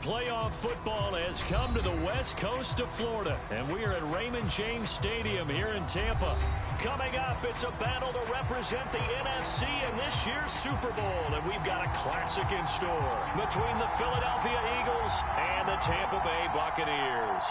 playoff football has come to the west coast of Florida, and we are at Raymond James Stadium here in Tampa. Coming up, it's a battle to represent the NFC in this year's Super Bowl, and we've got a classic in store between the Philadelphia Eagles and the Tampa Bay Buccaneers.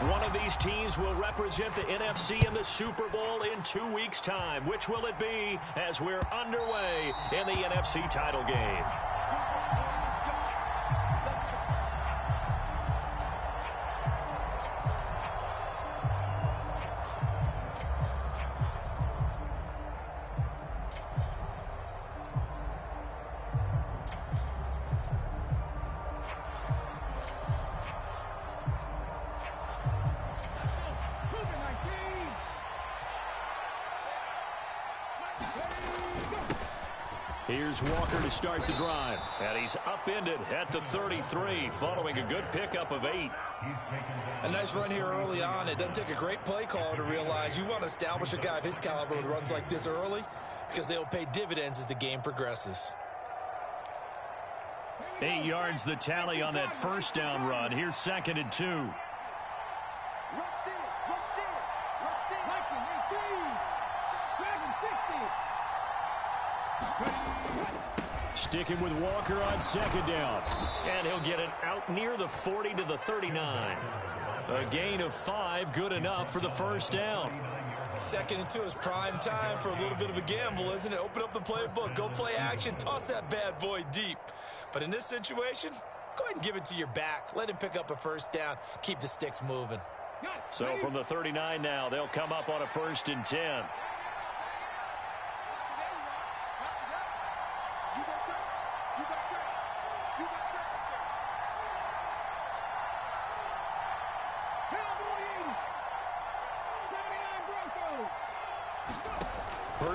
One of these teams will represent the NFC in the Super Bowl in 2 weeks' time. Which will it be as we're underway in the NFC title game? Here's Walker to start the drive. And he's upended at the 33 following a good pickup of 8. A nice run here early on. It doesn't take a great play caller to realize you want to establish a guy of his caliber with runs like this early because they'll pay dividends as the game progresses. 8 yards the tally on that first down run. Here's 2nd and 2. Sticking with Walker on 2nd down. And he'll get it out near the 40 to the 39. A gain of 5, good enough for the first down. 2nd and 2 is prime time for a little bit of a gamble, isn't it? Open up the playbook, go play action, toss that bad boy deep. But in this situation, go ahead and give it to your back. Let him pick up a first down. Keep the sticks moving. So from the 39 now, they'll come up on a 1st and 10.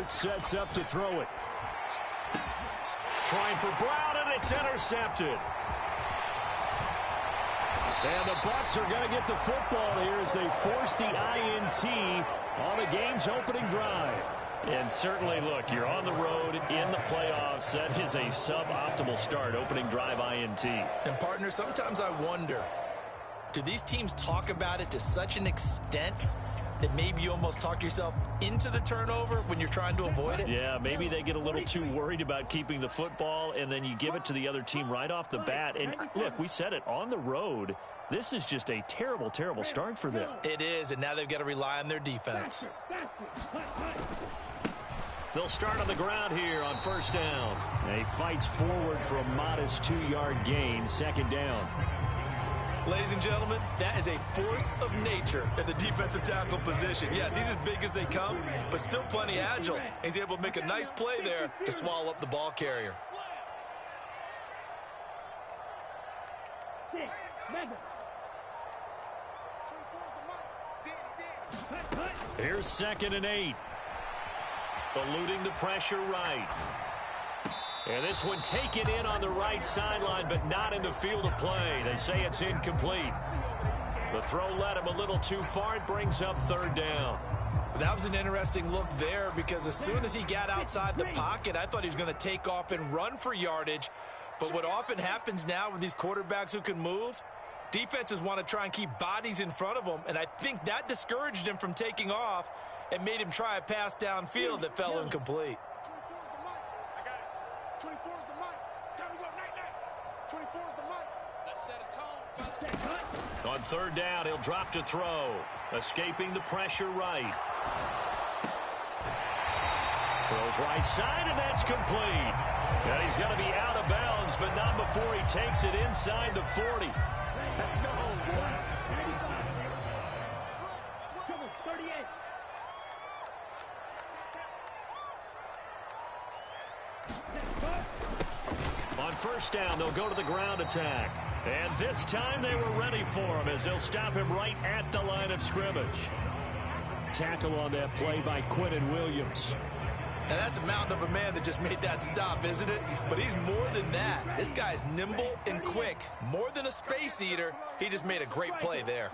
Sets up to throw it. Trying for Brown, and it's intercepted. And the Bucs are going to get the football here as they force the INT on the game's opening drive. And certainly, look, you're on the road in the playoffs. That is a suboptimal start, opening drive INT. And, partner, sometimes I wonder, do these teams talk about it to such an extent that maybe you almost talk yourself into the turnover when you're trying to avoid it? Yeah, maybe they get a little too worried about keeping the football, and then you give it to the other team right off the bat. And, look, we said it, on the road, this is just a terrible, terrible start for them. It is, and now they've got to rely on their defense. They'll start on the ground here on 1st down. And he fights forward for a modest 2-yard gain, 2nd down. Ladies and gentlemen, that is a force of nature at the defensive tackle position. Yes, he's as big as they come, but still plenty agile. He's able to make a nice play there to swallow up the ball carrier. Here's 2nd and 8. Eluding the pressure right. And this one taken in on the right sideline, but not in the field of play. They say it's incomplete. The throw led him a little too far. It brings up 3rd down. That was an interesting look there because as soon as he got outside the pocket, I thought he was going to take off and run for yardage. But what often happens now with these quarterbacks who can move, defenses want to try and keep bodies in front of them. And I think that discouraged him from taking off and made him try a pass downfield that fell incomplete. 24 is the mic. Time to go. Night. 24 is the mic. Let's set a tone. On 3rd down, he'll drop to throw. Escaping the pressure right. Throws right side, and that's complete. And he's going to be out of bounds, but not before he takes it inside the 40. Let's go. 38. On 1st down, they'll go to the ground attack. And this time they were ready for him as they'll stop him right at the line of scrimmage. Tackle on that play by Quinnen Williams. Now, that's a mountain of a man that just made that stop, isn't it? But he's more than that. This guy's nimble and quick. More than a space eater. He just made a great play there.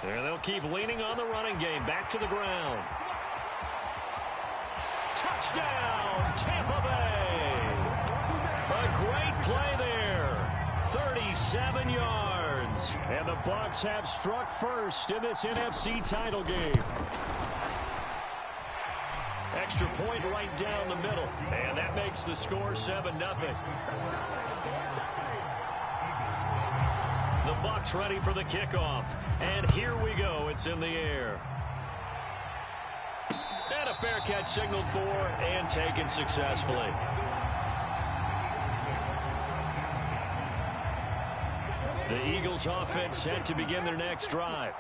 And they'll keep leaning on the running game. Back to the ground. Touchdown, Tampa Bay. A great play there. 37 yards. And the Bucs have struck first in this NFC title game. Extra point right down the middle. And that makes the score 7-0. The Bucs ready for the kickoff. And here we go. It's in the air. And a fair catch signaled for and taken successfully. The Eagles offense set to begin their next drive.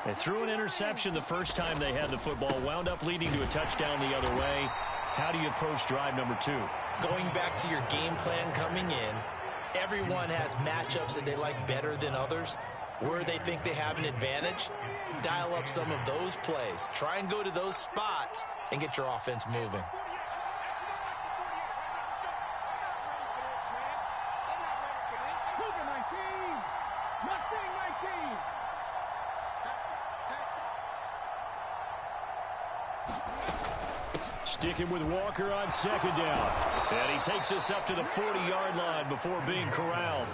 They threw an interception the first time they had the football, wound up leading to a touchdown the other way. How do you approach drive number 2? Going back to your game plan coming in, everyone has matchups that they like better than others. Where they think they have an advantage, dial up some of those plays. Try and go to those spots and get your offense moving. Sticking with Walker on second down. And he takes us up to the 40-yard line before being corralled.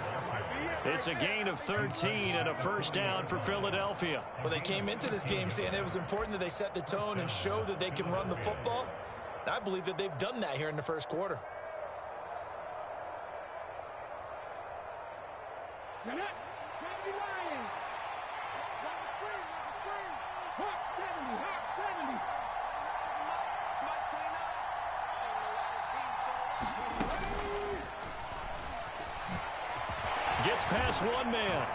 It's a gain of 13 and a first down for Philadelphia. Well, they came into this game saying it was important that they set the tone and show that they can run the football. And I believe that they've done that here in the first quarter. Gets past one man.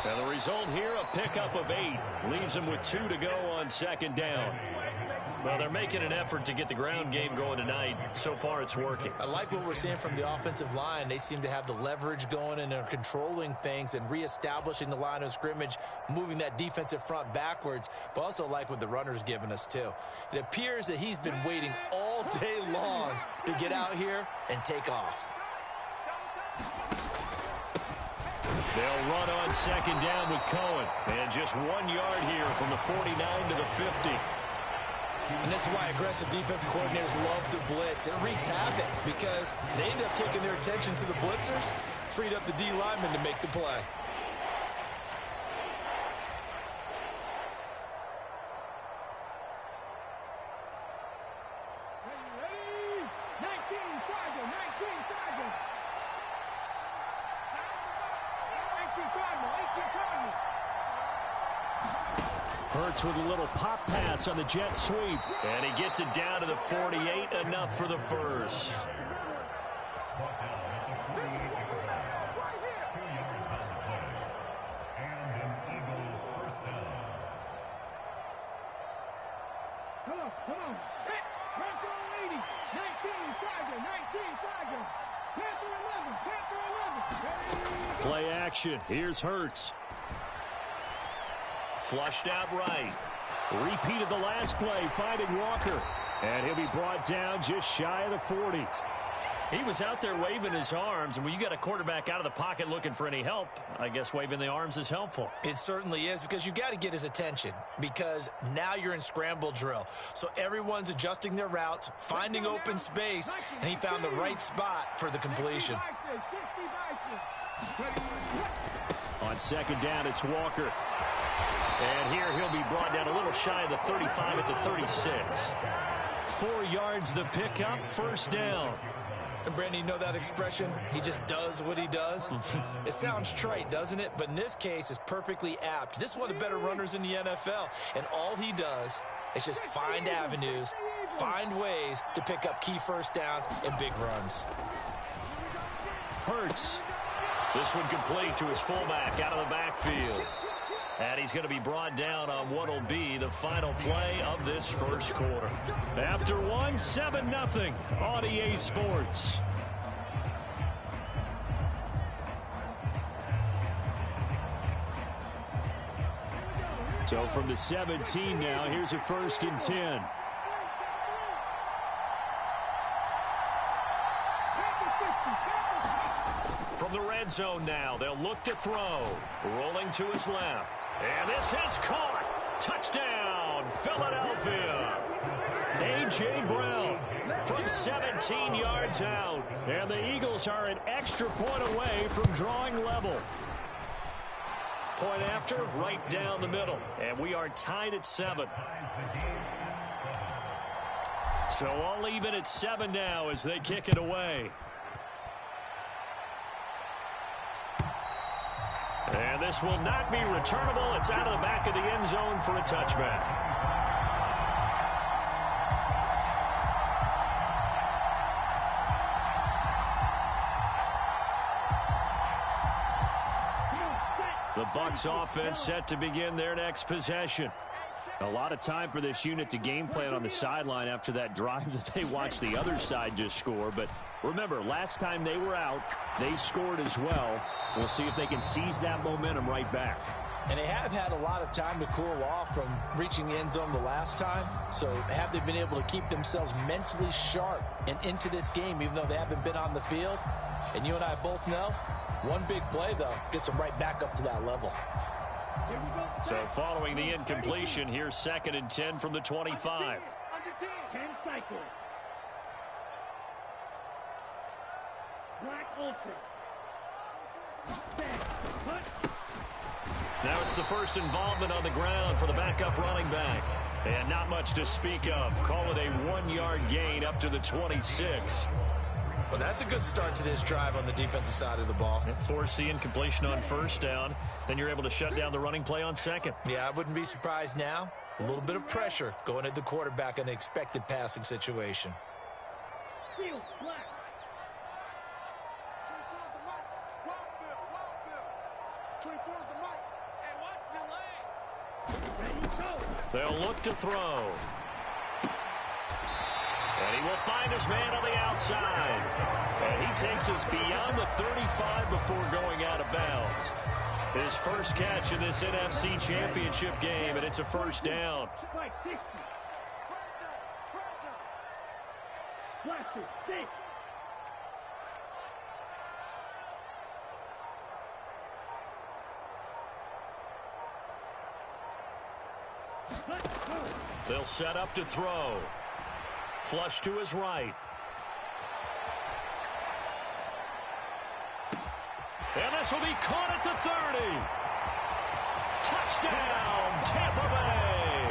And the result here, a pickup of 8. Leaves them with 2 to go on second down. Well, they're making an effort to get the ground game going tonight. So far, it's working. I like what we're seeing from the offensive line. They seem to have the leverage going and are controlling things and reestablishing the line of scrimmage, moving that defensive front backwards, but also like what the runner's giving us, too. It appears that he's been waiting all day long to get out here and take off. They'll run on second down with Cohen. And just 1 yard here from the 49 to the 50. And this is why aggressive defensive coordinators love to blitz. It wreaks havoc because they end up taking their attention to the blitzers, freed up the D lineman to make the play. Hurts with a little pop pass on the jet sweep. And he gets it down to the 48, enough for the first. Come on. Panther 80. 19, Tiger. 19, Tiger. Panther 11. Play action. Here's Hurts. Flushed out right. Repeated the last play, finding Walker. And he'll be brought down just shy of the 40. He was out there waving his arms, and when you got a quarterback out of the pocket looking for any help, I guess waving the arms is helpful. It certainly is, because you got to get his attention, because now you're in scramble drill. So everyone's adjusting their routes, finding open space, and he found the right spot for the completion. On second down, it's Walker. And here he'll be brought down a little shy of the 35 at the 36. 4 yards the pickup, first down. And Brandon, you know that expression? He just does what he does. It sounds trite, doesn't it? But in this case, it's perfectly apt. This is one of the better runners in the NFL. And all he does is just find avenues, find ways to pick up key first downs and big runs. Hurts. This one complete to his fullback out of the backfield. And he's going to be brought down on what will be the final play of this first quarter. After one, 7-0 on EA Sports. So from the 17 now, here's a 1st and 10. From the red zone now, they'll look to throw. Rolling to his left. And this is caught. Touchdown, Philadelphia. A.J. Brown from 17 yards out. And the Eagles are an extra point away from drawing level. Point after, right down the middle. And we are tied at 7. So all even at 7 now as they kick it away. And this will not be returnable. It's out of the back of the end zone for a touchback. The Bucs offense set to begin their next possession. A lot of time for this unit to game plan on the sideline after that drive that they watched the other side just score. But remember, last time they were out, they scored as well. We'll see if they can seize that momentum right back. And they have had a lot of time to cool off from reaching the end zone the last time. So have they been able to keep themselves mentally sharp and into this game, even though they haven't been on the field? And you and I both know, one big play, though, gets them right back up to that level. So following the incompletion, here's 2nd and 10 from the 25. Under 10 cycle. Black Ultra. Now it's the first involvement on the ground for the backup running back. And not much to speak of. Call it a 1-yard gain up to the 26. Well, that's a good start to this drive on the defensive side of the ball. Force the incompletion on 1st down. Then you're able to shut down the running play on 2nd. Yeah, I wouldn't be surprised now. A little bit of pressure going at the quarterback in an expected passing situation. Field black. 24's the mic. Wild bill. 24's the mic. And watch the lane. Ready, go. They'll look to throw. And he will find his man on the outside. And he takes us beyond the 35 before going out of bounds. His first catch in this NFC Championship game, and it's a 1st down. Like 60. Blaster, 6. They'll set up to throw. Flush to his right. And this will be caught at the 30. Touchdown, Tampa Bay.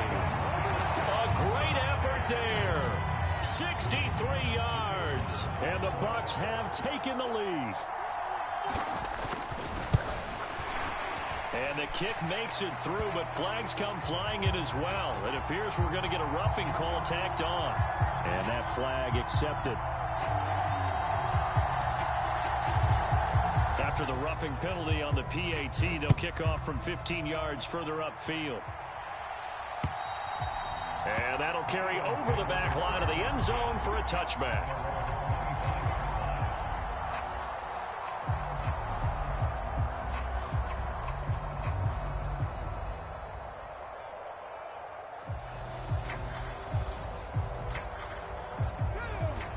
A great effort there. 63 yards. And the Bucs have taken the lead. And the kick makes it through, but flags come flying in as well. It appears we're going to get a roughing call tacked on. And that flag accepted. After the roughing penalty on the PAT, they'll kick off from 15 yards further upfield. And that'll carry over the back line of the end zone for a touchback.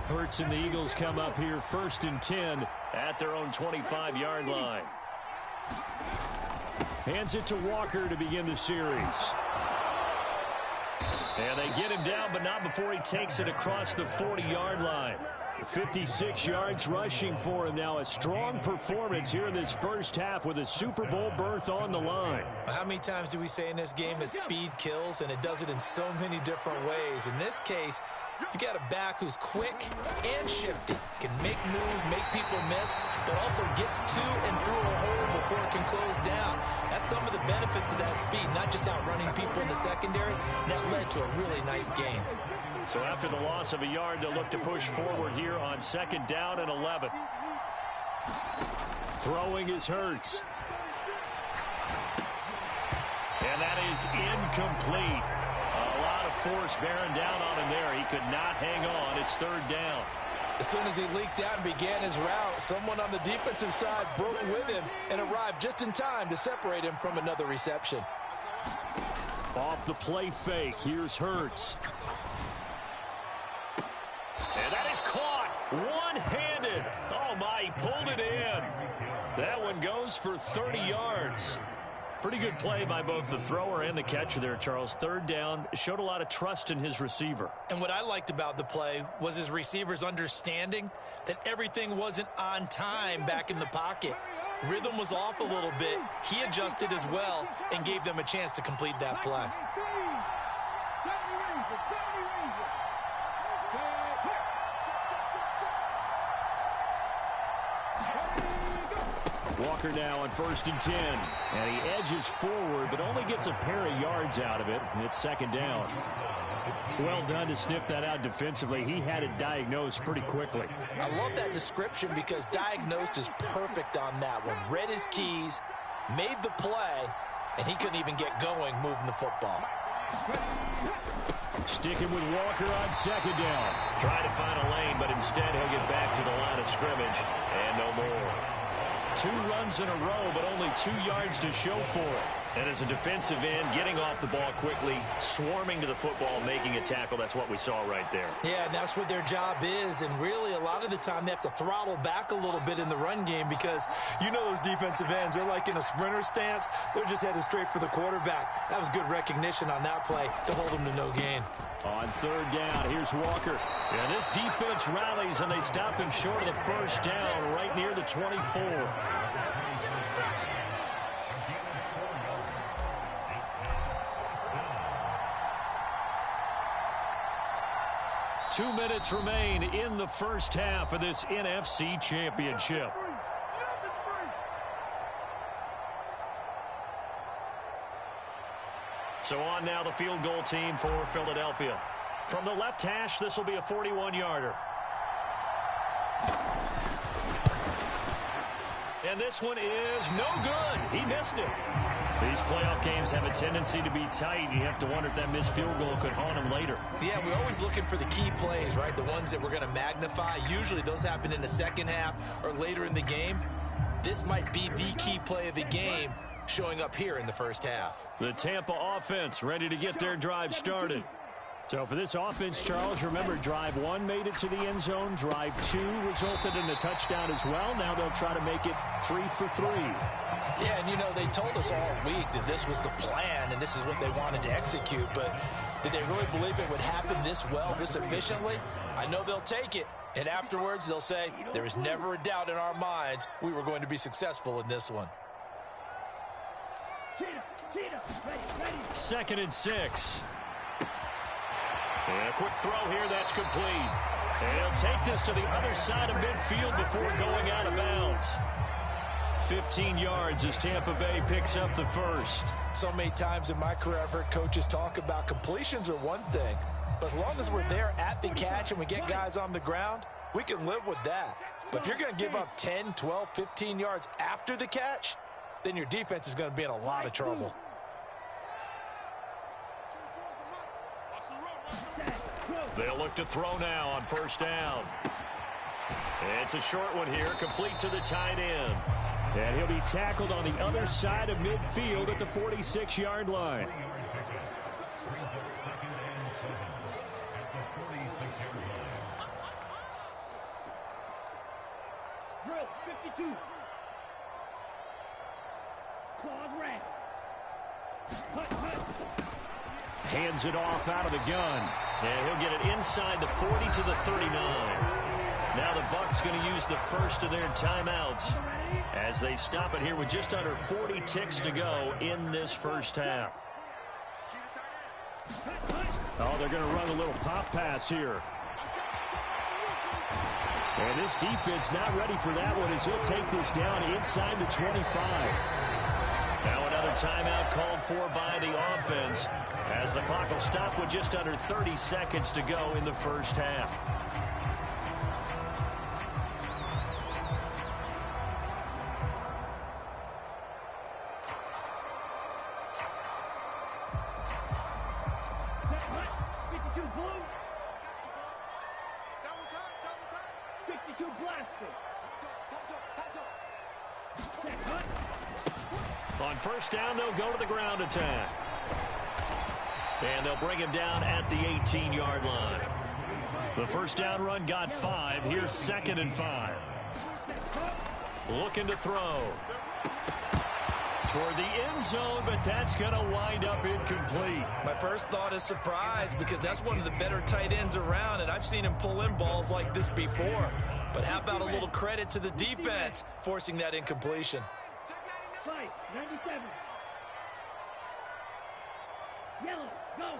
Hurts and the Eagles come up here 1st and 10 at their own 25-yard line. Hands it to Walker to begin the series. And they get him down, but not before he takes it across the 40-yard line. 56 yards rushing for him now. A strong performance here in this first half with a Super Bowl berth on the line. How many times do we say in this game that speed kills, and it does it in so many different ways? In this case, you got a back who's quick and shifty, can make moves, make people miss, but also gets to and through a hole before it can close down. That's some of the benefits of that speed, not just outrunning people in the secondary. That led to a really nice game. So after the loss of a yard, they'll look to push forward here on 2nd down and 11. Throwing is Hurts. And that is incomplete. A lot of force bearing down on him there. He could not hang on. It's 3rd down. As soon as he leaked out and began his route, someone on the defensive side broke with him and arrived just in time to separate him from another reception. Off the play fake, here's Hurts. And that is caught one-handed. Oh, my, he pulled it in. That one goes for 30 yards. Pretty good play by both the thrower and the catcher there, Charles. Third down, showed a lot of trust in his receiver. And what I liked about the play was his receivers understanding that everything wasn't on time back in the pocket. Rhythm was off a little bit. He adjusted as well and gave them a chance to complete that play. Walker now on 1st and 10. And he edges forward, but only gets a pair of yards out of it. And it's 2nd down. Well done to sniff that out defensively. He had it diagnosed pretty quickly. I love that description because diagnosed is perfect on that one. Read his keys, made the play, and he couldn't even get going moving the football. Sticking with Walker on 2nd down. Try to find a lane, but instead he'll get back to the line of scrimmage and no more. 2 runs in a row, but only 2 yards to show for it. And as a defensive end, getting off the ball quickly, swarming to the football, making a tackle, that's what we saw right there. Yeah, and that's what their job is. And really, a lot of the time, they have to throttle back a little bit in the run game because you know those defensive ends, they're like in a sprinter stance. They're just headed straight for the quarterback. That was good recognition on that play to hold them to no gain. On 3rd down, here's Walker. And this defense rallies, and they stop him short of the 1st down right near the 24. 2 minutes remain in the first half of this NFC Championship. So on now the field goal team for Philadelphia. From the left hash, this will be a 41-yarder. And this one is no good. He missed it. These playoff games have a tendency to be tight. You have to wonder if that missed field goal could haunt him later. Yeah, we're always looking for the key plays, right? The ones that we're going to magnify. Usually those happen in the second half or later in the game. This might be the key play of the game showing up here in the first half. The Tampa offense ready to get their drive started. So for this offense, Charles, remember drive 1 made it to the end zone. Drive 2 resulted in a touchdown as well. Now they'll try to make it 3 for 3. Yeah, and you know, they told us all week that this was the plan and this is what they wanted to execute. But did they really believe it would happen this well, this efficiently? I know they'll take it. And afterwards, they'll say, there is never a doubt in our minds we were going to be successful in this one. 2nd and 6. And a quick throw here, that's complete. And he'll take this to the other side of midfield before going out of bounds. 15 yards as Tampa Bay picks up the first. So many times in my career I've heard coaches talk about completions are one thing, but as long as we're there at the catch and we get guys on the ground, we can live with that. But if you're going to give up 10, 12, 15 yards after the catch, then your defense is going to be in a lot of trouble. They'll look to throw now on 1st down. It's a short one here, complete to the tight end. And he'll be tackled on the other side of midfield at the 46-yard line. Drill 52. Claude ran. Hands it off out of the gun. And he'll get it inside the 40 to the 39. Now the Bucs going to use the first of their timeouts as they stop it here with just under 40 ticks to go in this first half. Oh, they're going to run a little pop pass here. And this defense not ready for that one as he'll take this down inside the 25. Now another timeout called for by the offense as the clock will stop with just under 30 seconds to go in the first half. On 1st down, they'll go to the ground attack. And they'll bring him down at the 18-yard line. The first down run got 5. Here's 2nd and 5. Looking to throw. Toward the end zone, but that's going to wind up incomplete. My first thought is surprise because that's one of the better tight ends around, and I've seen him pull in balls like this before. But how about a little credit to the defense forcing that incompletion? 97. Yellow, go.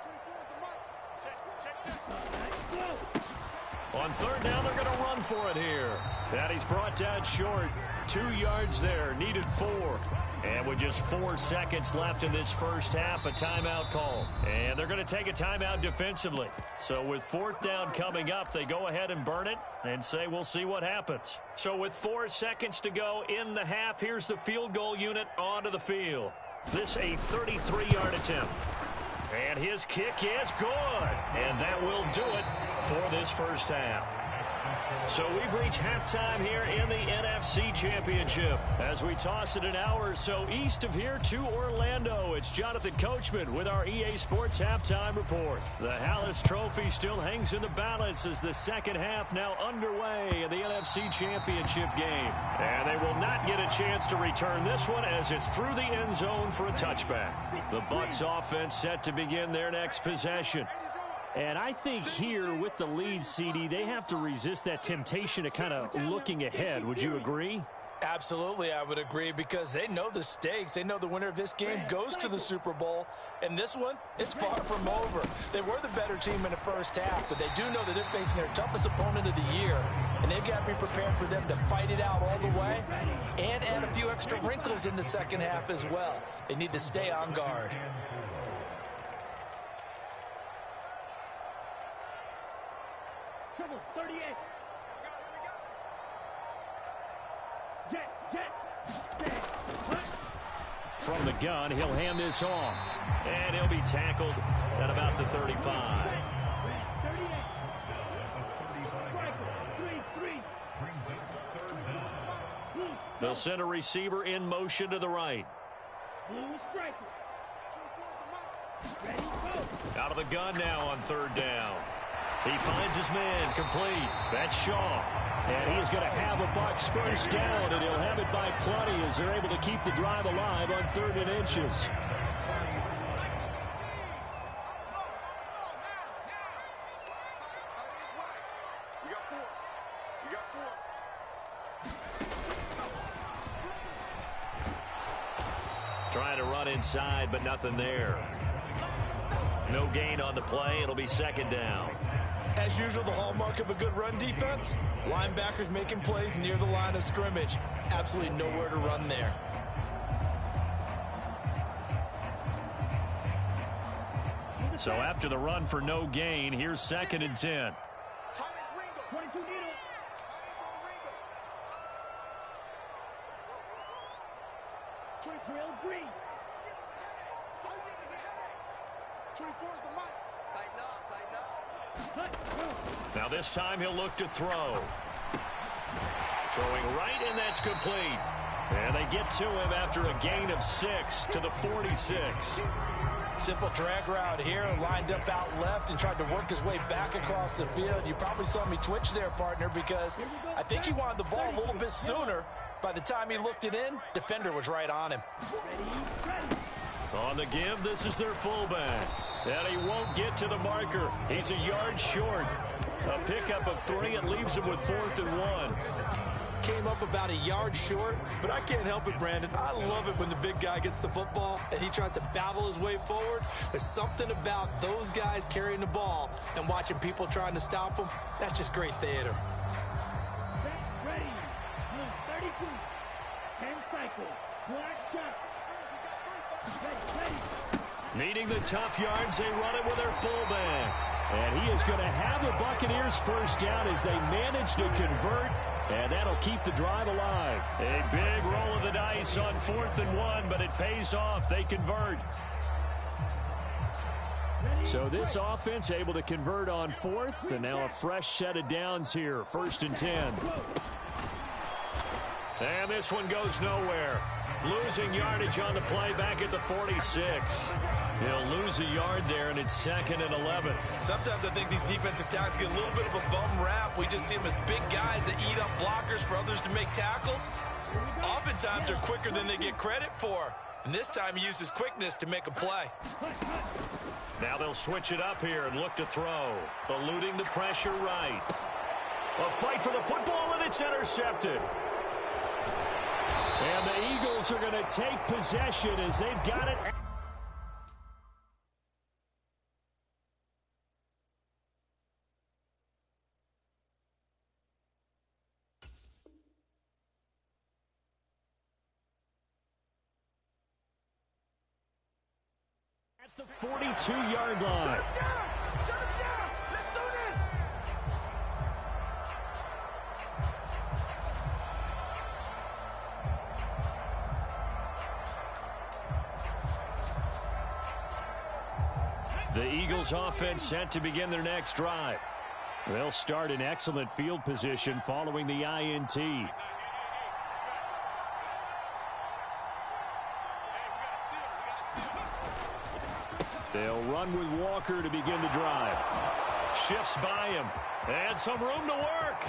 24 is the mic. On 3rd down, they're going to run for it here. And he's brought down short. 2 yards there, needed 4. And with just 4 seconds left in this first half, a timeout call. And they're going to take a timeout defensively. So with 4th down coming up, they go ahead and burn it and say we'll see what happens. So with 4 seconds to go in the half, here's the field goal unit onto the field. This a 33-yard attempt. And his kick is good. And that will do it for this first half. So we've reached halftime here in the NFC Championship. As we toss it an hour or so east of here to Orlando, it's Jonathan Coachman with our EA Sports Halftime Report. The Hallis Trophy still hangs in the balance as the second half now underway in the NFC Championship game. And they will not get a chance to return this one as it's through the end zone for a touchback. The Bucs offense set to begin their next possession. And I think here with the lead, CD, they have to resist that temptation of kind of looking ahead. Would you agree? Absolutely, I would agree, because they know the stakes. They know the winner of this game goes to the Super Bowl. And this one, it's far from over. They were the better team in the first half, but they do know that they're facing their toughest opponent of the year. And they've got to be prepared for them to fight it out all the way and add a few extra wrinkles in the second half as well. They need to stay on guard. Trouble, 38. Jet. From the gun, he'll hand this off. And he'll be tackled at about the 35. They'll send a receiver in motion to the right. Out of the gun now on 3rd down. He finds his man, complete. That's Shaw. And he is going to have a Bucs first down, and he'll have it by plenty as they're able to keep the drive alive on 3rd and inches. Trying to run inside, but nothing there. No gain on the play. It'll be 2nd down. As usual, the hallmark of a good run defense, linebackers making plays near the line of scrimmage. Absolutely nowhere to run there. So after the run for no gain, here's 2nd and 10. 22 needle. Real green. 24 is the mic. Tighten up, tighten up. Now this time he'll look to throw. Throwing right, and that's complete. And they get to him after a gain of 6 to the 46. Simple drag route here, lined up out left and tried to work his way back across the field. You probably saw me twitch there, partner, because I think he wanted the ball a little bit sooner. By the time he looked it in, defender was right on him. On the give, this is their fullback. And he won't get to the marker. He's a yard short. A pickup of 3 and leaves him with 4th and 1. Came up about a yard short, but I can't help it, Brandon. I love it when the big guy gets the football and he tries to battle his way forward. There's something about those guys carrying the ball and watching people trying to stop them. That's just great theater. Ready. 32. 10 cycle. Black shot. Needing the tough yards, they run it with their fullback. And he is going to have the Buccaneers first down as they manage to convert. And that'll keep the drive alive. A big roll of the dice on 4th and 1, but it pays off. They convert. So this offense able to convert on 4th, and now a fresh set of downs here. 1st and 10. And this one goes nowhere. Losing yardage on the play back at the 46. He'll lose a yard there, and it's 2nd and 11. Sometimes I think these defensive tackles get a little bit of a bum rap. We just see them as big guys that eat up blockers for others to make tackles. Oftentimes, they're quicker than they get credit for. And this time, he uses quickness to make a play. Now they'll switch it up here and look to throw. Eluding the pressure right. A fight for the football, and it's intercepted. And the Eagles are going to take possession as they've got it. At the 42-yard line. The Eagles offense set to begin their next drive. They'll start in excellent field position following the INT. They'll run with Walker to begin the drive. Shifts by him. And some room to work.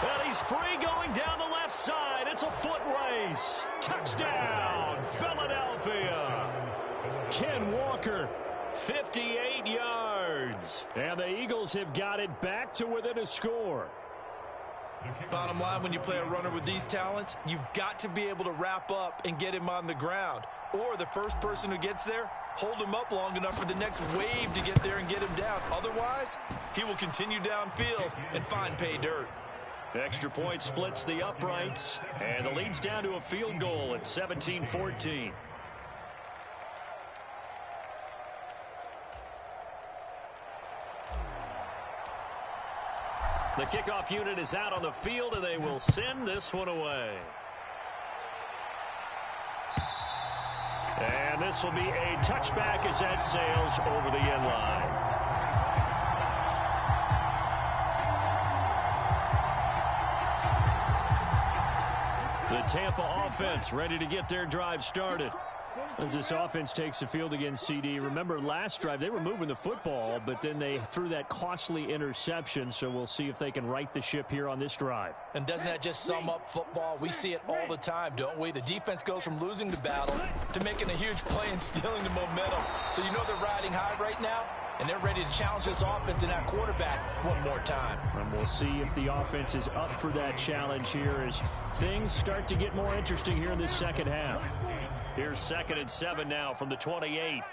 And he's free going down the left side. It's a foot race. Touchdown, Philadelphia. Ken Walker, 58 yards. And the Eagles have got it back to within a score. Bottom line, when you play a runner with these talents, you've got to be able to wrap up and get him on the ground. Or the first person who gets there, hold him up long enough for the next wave to get there and get him down. Otherwise, he will continue downfield and find pay dirt. Extra point splits the uprights, and the lead's down to a field goal at 17-14. The kickoff unit is out on the field, and they will send this one away. And this will be a touchback as that sails over the end line. The Tampa offense ready to get their drive started. As this offense takes the field against CD, remember last drive they were moving the football, but then they threw that costly interception, so we'll see if they can right the ship here on this drive. And doesn't that just sum up football? We see it all the time, don't we? The defense goes from losing the battle to making a huge play and stealing the momentum. So you know they're riding high right now, and they're ready to challenge this offense and that quarterback one more time. And we'll see if the offense is up for that challenge here as things start to get more interesting here in the second half. Here's 2nd and 7 now from the 28.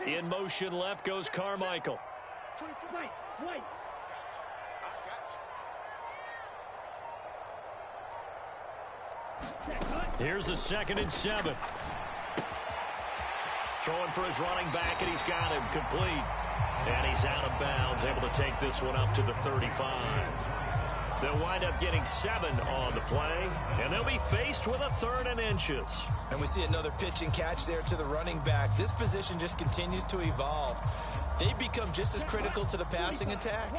In motion left goes Carmichael. Here's the 2nd and 7. Throwing for his running back, and he's got him complete. And he's out of bounds, able to take this one up to the 35. They'll wind up getting 7 on the play, and they'll be faced with a 3rd and inches. And we see another pitch and catch there to the running back. This position just continues to evolve. They become just as critical to the passing attack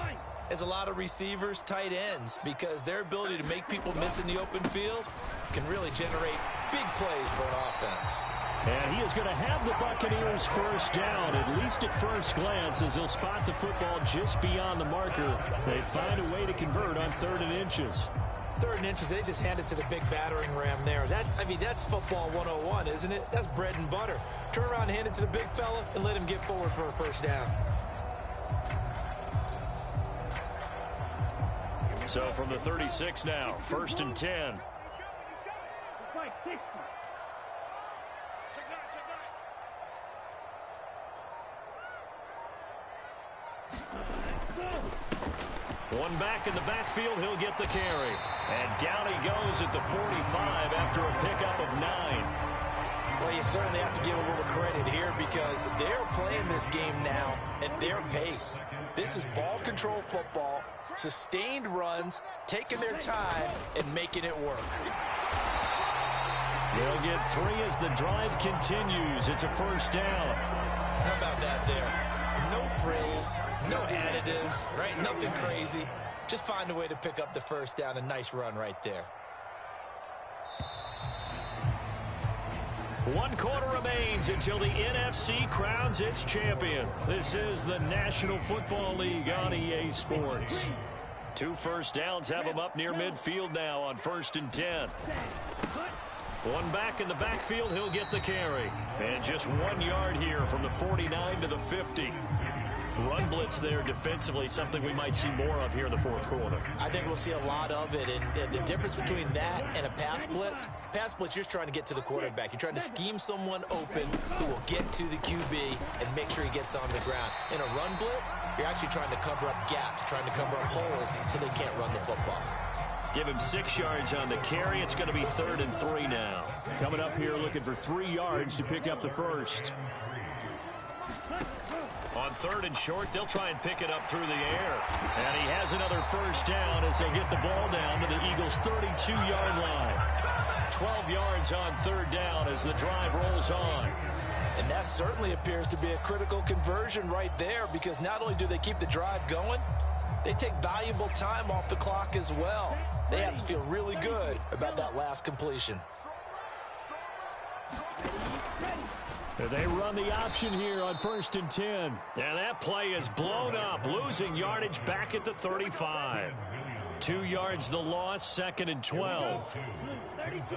as a lot of receivers, tight ends, because their ability to make people miss in the open field can really generate big plays for an offense. And he is going to have the Buccaneers first down, at least at first glance, as he'll spot the football just beyond the marker. They find a way to convert on 3rd and inches. 3rd and inches, they just hand it to the big battering ram there. That's football 101, isn't it? That's bread and butter. Turn around and hand it to the big fella and let him get forward for a first down. So from the 36 now, 1st and 10. One back in the backfield, he'll get the carry. And down he goes at the 45 after a pickup of 9. Well, you certainly have to give a little credit here because they're playing this game now at their pace. This is ball control football, sustained runs, taking their time, and making it work. They'll get 3 as the drive continues. It's a first down. How about that there? No frills, no additives, right? Nothing crazy. Just find a way to pick up the first down. A nice run right there. One quarter remains until the NFC crowns its champion. This is the National Football League on EA Sports. 2 first downs have them up near midfield now on 1st and 10. One back in the backfield, he'll get the carry. And just 1 yard here from the 49 to the 50. Run blitz there defensively, something we might see more of here in the 4th quarter. I think we'll see a lot of it, and the difference between that and a pass blitz, you're just trying to get to the quarterback. You're trying to scheme someone open who will get to the QB and make sure he gets on the ground. In a run blitz, you're actually trying to cover up gaps, trying to cover up holes so they can't run the football. Give him 6 yards on the carry. It's going to be 3rd and 3 now. Coming up here looking for 3 yards to pick up the first. On 3rd and short, they'll try and pick it up through the air. And he has another first down as they'll get the ball down to the Eagles' 32-yard line. 12 yards on 3rd down as the drive rolls on. And that certainly appears to be a critical conversion right there, because not only do they keep the drive going, they take valuable time off the clock as well. They have to feel really good about that last completion. They run the option here on 1st and 10. And that play is blown up, losing yardage back at the 35. 2 yards the loss, 2nd and 12. 32.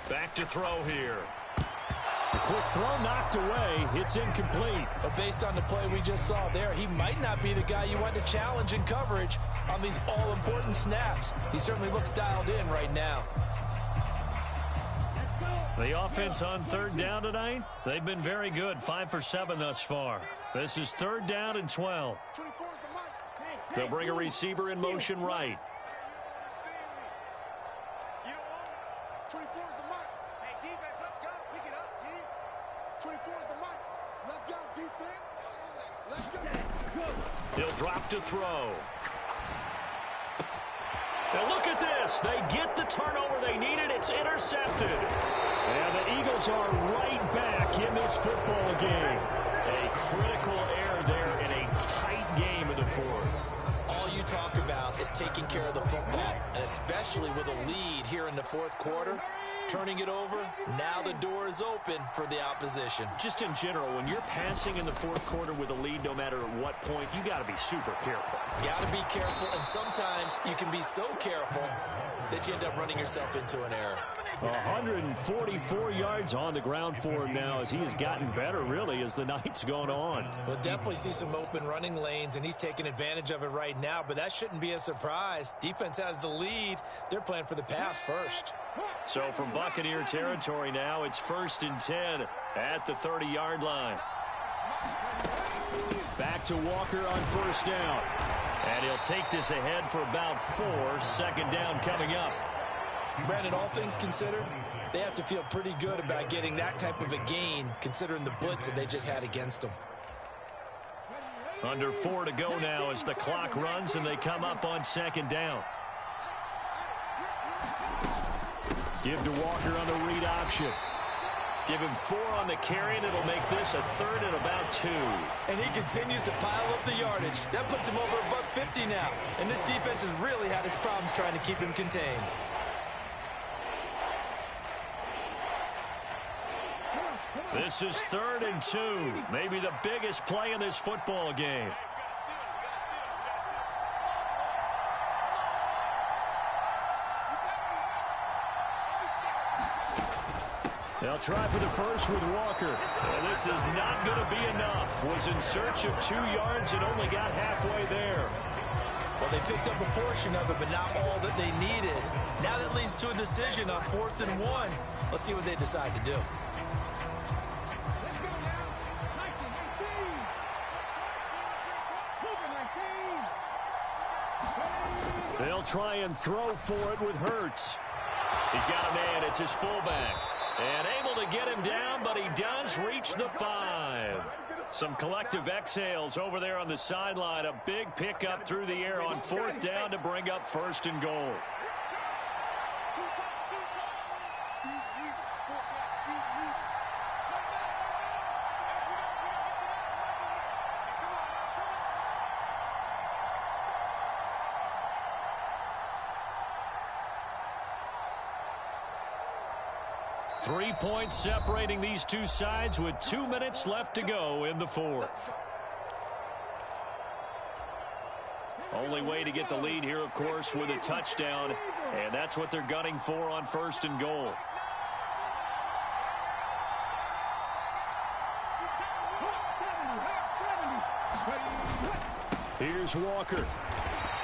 Back to throw here. A quick throw knocked away. It's incomplete. But based on the play we just saw there, he might not be the guy you want to challenge in coverage on these all-important snaps. He certainly looks dialed in right now. The offense on 3rd down tonight, they've been very good, 5 for 7 thus far. This is 3rd down and 12. They'll bring a receiver in motion right. 24 is the mic. Hey, defense, let's go. Pick it up, D. 24 is the mic. Let's go, defense. Let's go. He'll drop to throw. Now look at this. They get the turnover they needed. It's intercepted. And the Eagles are right back in this football game. A critical error there in a tight game in the 4th. All you talk about is taking care of the football, and especially with a lead here in the 4th quarter, turning it over, now the door is open for the opposition. Just in general, when you're passing in the 4th quarter with a lead, no matter at what point, you got to be super careful. Got to be careful, and sometimes you can be so careful that you end up running yourself into an error. 144 yards on the ground for him now as he has gotten better, really, as the night's gone on. We'll definitely see some open running lanes, and he's taking advantage of it right now, but that shouldn't be a surprise. Defense has the lead. They're playing for the pass first. So from Buccaneer territory now, it's 1st and 10 at the 30-yard line. Back to Walker on 1st down. And he'll take this ahead for about 4. 2nd down coming up. Brandon, all things considered, they have to feel pretty good about getting that type of a gain, considering the blitz that they just had against them. Under 4 to go now as the clock runs and they come up on 2nd down. Give to Walker on the read option. Give him 4 on the carry, and it'll make this a 3rd and about 2. And he continues to pile up the yardage. That puts him over $150 now. And this defense has really had its problems trying to keep him contained. This is 3rd and 2. Maybe the biggest play in this football game. They'll try for the first with Walker. And this is not going to be enough. Was in search of 2 yards and only got halfway there. Well, they picked up a portion of it, but not all that they needed. Now that leads to a decision on 4th and 1. Let's see what they decide to do. They'll try and throw for it with Hurts. He's got a man. It's his fullback. And able to get him down, but he does reach the 5. Some collective exhales over there on the sideline. A big pickup through the air on 4th down to bring up 1st and goal. 3 points separating these two sides with 2 minutes left to go in the fourth. Only way to get the lead here, of course, with a touchdown, and that's what they're gunning for on 1st and goal. Here's Walker.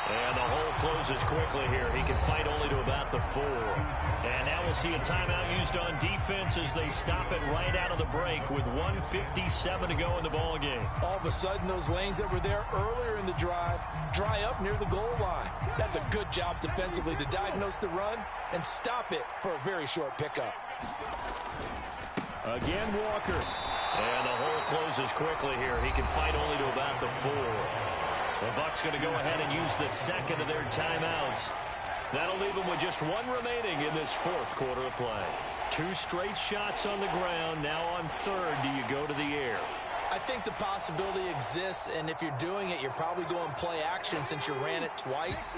And the hole closes quickly here. He can fight only to about the 4. And now we'll see a timeout used on defense as they stop it right out of the break with 1:57 to go in the ball game. All of a sudden, those lanes that were there earlier in the drive dry up near the goal line. That's a good job defensively to diagnose the run and stop it for a very short pickup. Again, Walker. And the hole closes quickly here. He can fight only to about the 4. The Bucs going to go ahead and use the second of their timeouts. That'll leave them with just 1 remaining in this 4th quarter of play. 2 straight shots on the ground. Now on 3rd, do you go to the air? I think the possibility exists, and if you're doing it, you're probably going play action since you ran it twice.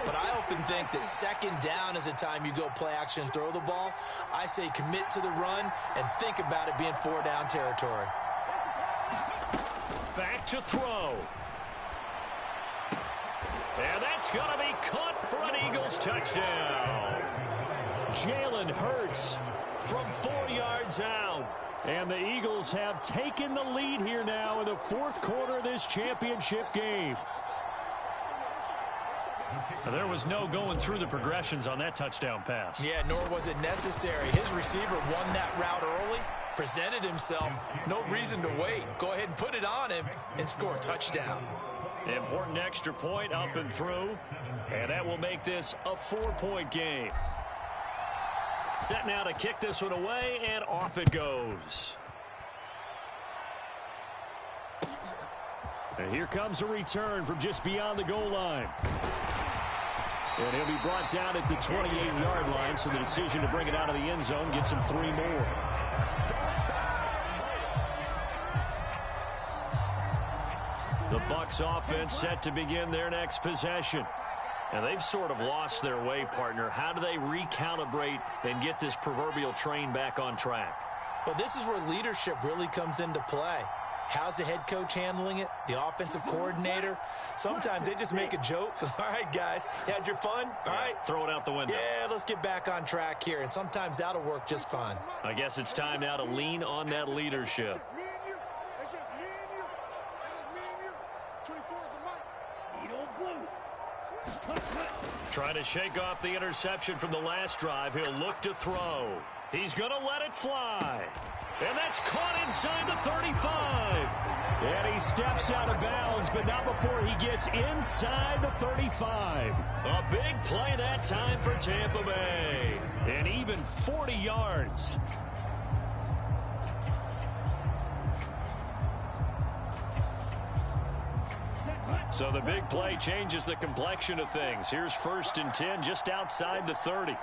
But I often think that 2nd down is the time you go play action and throw the ball. I say commit to the run and think about it being 4-down territory. Back to throw. And that's going to be caught for an Eagles touchdown. Jalen Hurts from 4 yards out. And the Eagles have taken the lead here now in the 4th quarter of this championship game. There was no going through the progressions on that touchdown pass. Yeah, nor was it necessary. His receiver won that route early, presented himself. No reason to wait. Go ahead and put it on him and score a touchdown. Important extra point up and through. And that will make this a 4-point game. Set now to kick this one away, and off it goes. And here comes a return from just beyond the goal line. And he'll be brought down at the 28-yard line, so the decision to bring it out of the end zone gets him 3 more. The Bucs offense set to begin their next possession. And they've sort of lost their way, partner. How do they recalibrate and get this proverbial train back on track? Well, this is where leadership really comes into play. How's the head coach handling it? The offensive coordinator? Sometimes they just make a joke. All right, guys, you had your fun? All right. Throw it out the window. Yeah, let's get back on track here. And sometimes that'll work just fine. I guess it's time now to lean on that leadership. It's just me and you. It's just me and you. It's just me and you. 24 is the mic. Eat old blue. Trying to shake off the interception from the last drive. He'll look to throw. He's going to let it fly. And that's caught inside the 35. And he steps out of bounds, but not before he gets inside the 35. A big play that time for Tampa Bay. And even 40 yards. So the big play changes the complexion of things. Here's 1st and 10 just outside the 30.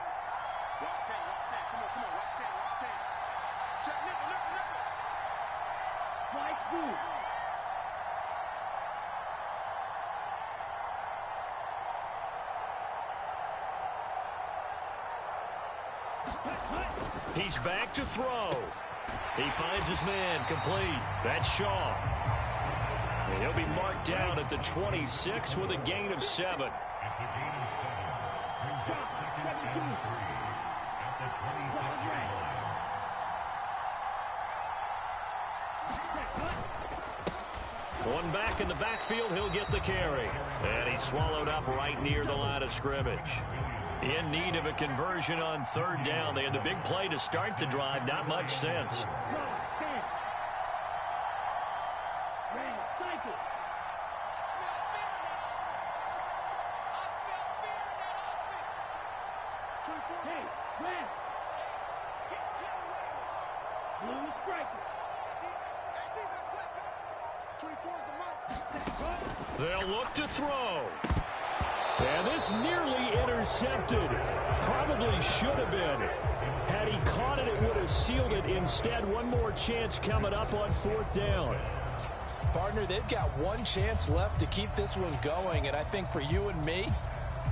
He's back to throw. He finds his man complete. That's Shaw. And he'll be marked down at the 26 with a gain of 7. One back in the backfield, he'll get the carry. And he's swallowed up right near the line of scrimmage. In need of a conversion on 3rd down. They had the big play to start the drive. Not much sense. They'll look to throw. And this nearly intercepted. Probably should have been. Had he caught it, it would have sealed it. Instead, one more chance coming up on 4th down. Partner, they've got one chance left to keep this one going. And I think for you and me,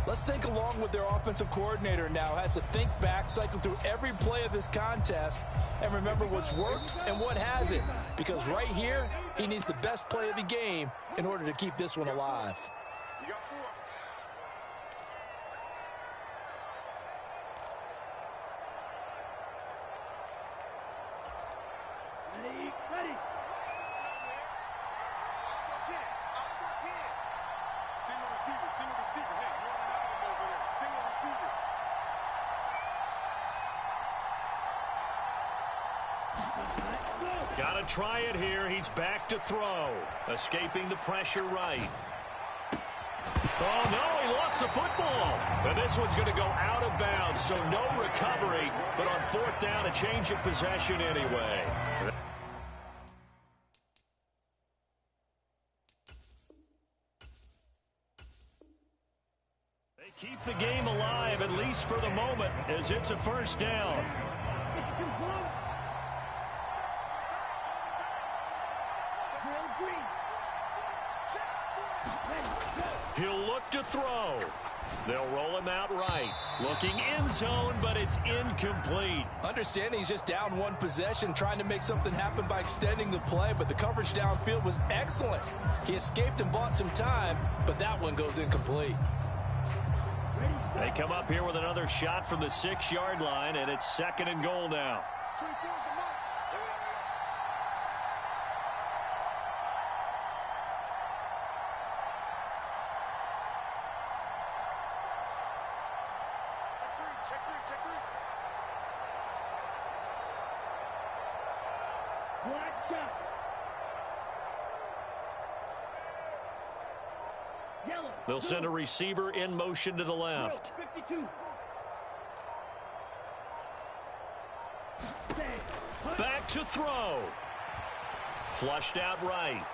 Let's think along with their offensive coordinator now. Has to think back, cycle through every play of this contest, and remember what's worked and what hasn't. Because right here, he needs the best play of the game in order to keep this one alive. You got 4. Ready. Single receiver. Hey, you're on an album over there. Single receiver. Got to try it here. He's back to throw. Escaping the pressure right. Oh, no, he lost the football. And this one's going to go out of bounds, so no recovery. But on 4th down, a change of possession anyway. They keep the game alive, at least for the moment, as it's a 1st down. He'll look to throw. They'll roll him out right. Looking end zone, but it's incomplete. Understanding he's just down 1 possession, trying to make something happen by extending the play, but the coverage downfield was excellent. He escaped and bought some time, but that one goes incomplete. They come up here with another shot from the 6-yard line, and it's 2nd and goal now. 24 is the mark. Check three. Black shot. Yellow. They'll send a receiver in motion to the left. 52. Back to throw. Flushed out right.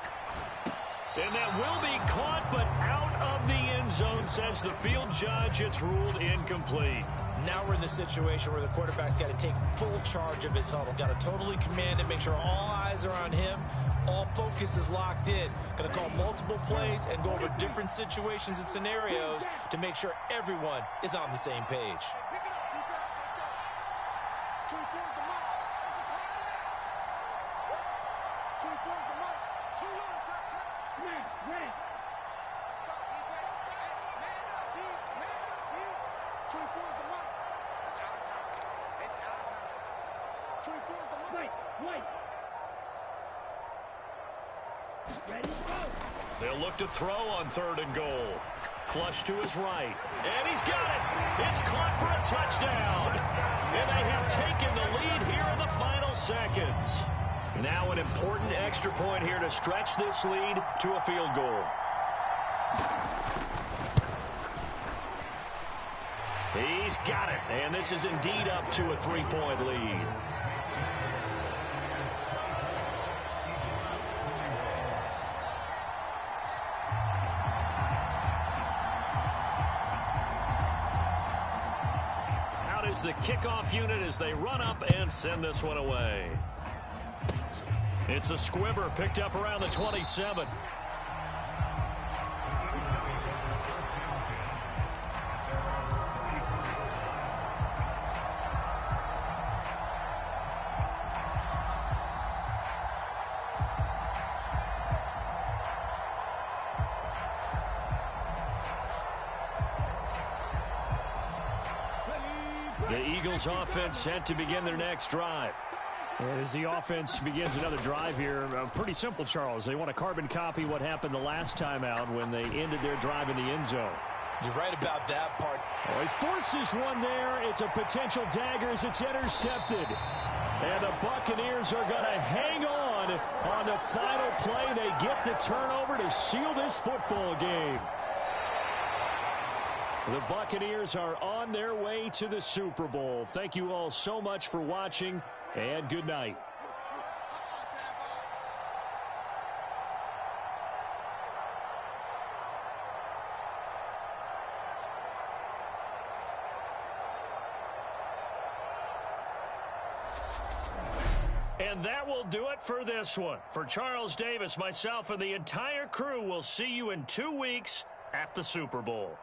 And that will be caught, but out of the end zone, says the field judge. It's ruled incomplete. Now we're in the situation where the quarterback's got to take full charge of his huddle. Got to totally command it, make sure all eyes are on him. All focus is locked in. Going to call multiple plays and go over different situations and scenarios to make sure everyone is on the same page. Hey, pick it up, defense. Let's go. 24 is the mark. 24 is the mark. 2 yards. Man, red. Let's go, defense. Hey, man up, D. Man up, D. 24 is the mark. It's out of time. It's out of time. 24 is the mark. White. Ready, go. They'll look to throw on 3rd and goal. Flush to his right. And he's got it. It's caught for a touchdown. And they have taken the lead here in the final seconds. Now an important extra point here to stretch this lead to a field goal. He's got it. And this is indeed up to a 3-point lead. Out is the kickoff unit as they run up and send this one away. It's a squibber picked up around the 27. The Eagles offense set to begin their next drive. As the offense begins another drive here, pretty simple, Charles. They want to carbon copy what happened the last time out when they ended their drive in the end zone. You're right about that part. Oh, he forces one there. It's a potential dagger as it's intercepted. And the Buccaneers are going to hang on the final play. They get the turnover to seal this football game. The Buccaneers are on their way to the Super Bowl. Thank you all so much for watching, and good night. And that will do it for this one. For Charles Davis, myself, and the entire crew, we'll see you in 2 weeks at the Super Bowl.